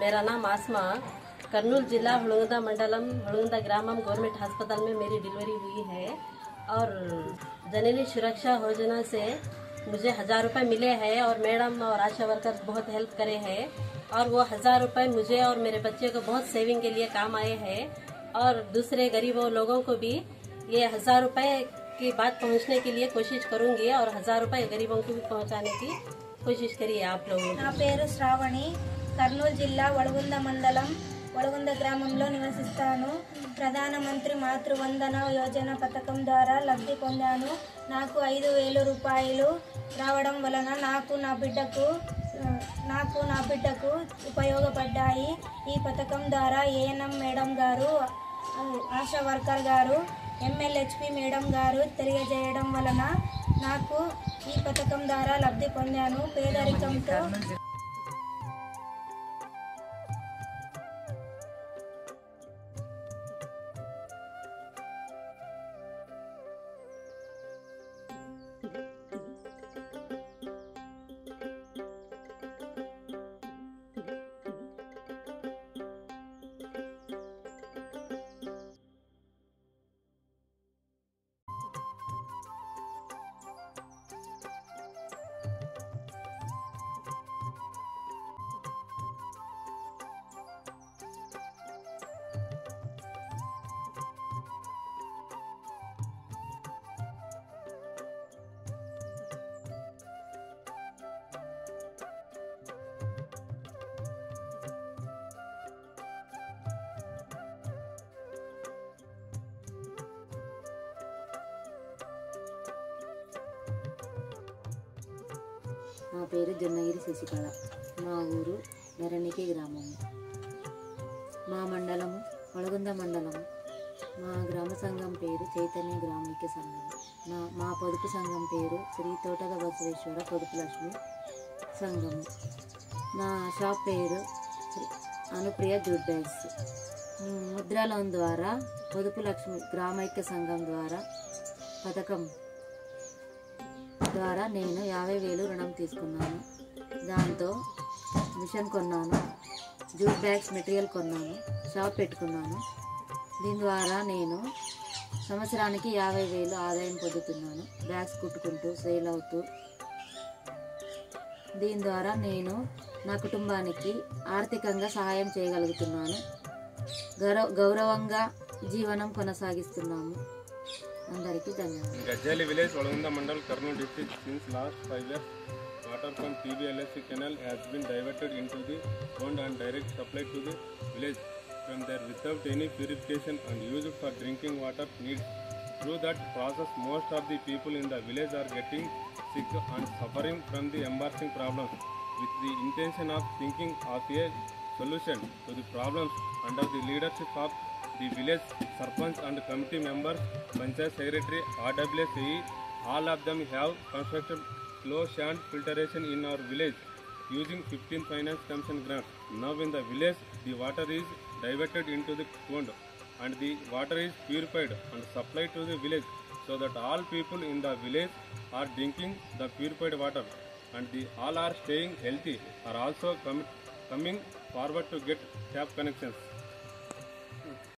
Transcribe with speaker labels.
Speaker 1: मेरा नाम आसमा, कर्नूल जिला हुड़ुंदा मंडलम हुड़ुंदा ग्रामम गवर्नमेंट अस्पताल में मेरी डिलीवरी हुई है और जननी सुरक्षा योजना से मुझे 1000 रुपये मिले हैं और मैडम और आशा वर्कर्स बहुत हेल्प करे हैं और वो 1000 रुपये मुझे और मेरे बच्चे को बहुत सेविंग के लिए काम आए हैं और दूसरे गरीबों लोगों को भी ये 1000 रुपये की बात पहुंचने के लिए कोशिश करूंगी और 1000 रुपये गरीबों को भी पहुंचाने की कोशिश करिए आप लोगों।
Speaker 2: నా పేరు శ్రావణి, కర్నూలు జిల్లా వడగుంద మండలం వడగుంద గ్రామంలో నివసిస్తాను. ప్రధానమంత్రి మాతృవందన యోజన పథకం ద్వారా లబ్ధి పొందాను. నాకు 5000 రూపాయలు రావడం వలన నాకు నా బిడ్డకు ఉపయోగపడ్డాయి. ఈ పథకం ద్వారా ఏఎన్ఎం మేడం గారు, ఆశా వర్కర్ గారు, ఎంఎల్హెచ్పి మేడం గారు తెలియజేయడం వలన నాకు ఈ పథకం ద్వారా లబ్ధి పొందాను. పేదరికంతో
Speaker 3: నా పేరు జొన్నగిరి శశికళ. మా ఊరు మెరణికి గ్రామము. మా మండలము వడగుంద మండలము. మా గ్రామ సంఘం పేరు చైతన్య గ్రామైక్య సంఘం. మా పొదుపు సంఘం పేరు శ్రీ తోటల బసవేశ్వర పొదుపు లక్ష్మి సంఘము. నా షాప్ పేరు Anupriya jute bags. Mudra loan ద్వారా పొదుపు లక్ష్మి గ్రామైక్య సంఘం ద్వారా పథకం ద్వారా నేను 50,000 రుణం తీసుకున్నాను. దాంతో మిషన్ కొన్నాను, జూట్ బ్యాగ్స్ మెటీరియల్ కొన్నాను, షాప్ పెట్టుకున్నాను. దీని ద్వారా నేను సంవత్సరానికి 50,000 ఆదాయం పొందుతున్నాను. బ్యాగ్స్ కుట్టుకుంటూ సేల్ అవుతూ దీని ద్వారా నేను నా కుటుంబానికి ఆర్థికంగా సహాయం చేయగలుగుతున్నాను. గౌరవంగా జీవనం కొనసాగిస్తున్నాము. అందరికీ ధన్యవాదాలు.
Speaker 4: Gajali village, Valgunda Mandal, Kurnool district. Since last 5 years, water from TBLSC canal has been diverted into the pond and direct supplied to the village from there without any purification and used for drinking water needs. Through that process, most of the people in the village are getting sick and suffering from the embarrassing problems. With the intention of thinking of a solution to the problems under the leadership of the village sarpanch and committee members, panchayat secretary, RWSE, all of them have constructed low sand filtration in our village using 15 finance commission grant. Now in the village, the water is diverted into the pond and the water is purified and supplied to the village so that all people in the village are drinking the purified water and all are staying healthy, are also coming forward to get tap connections.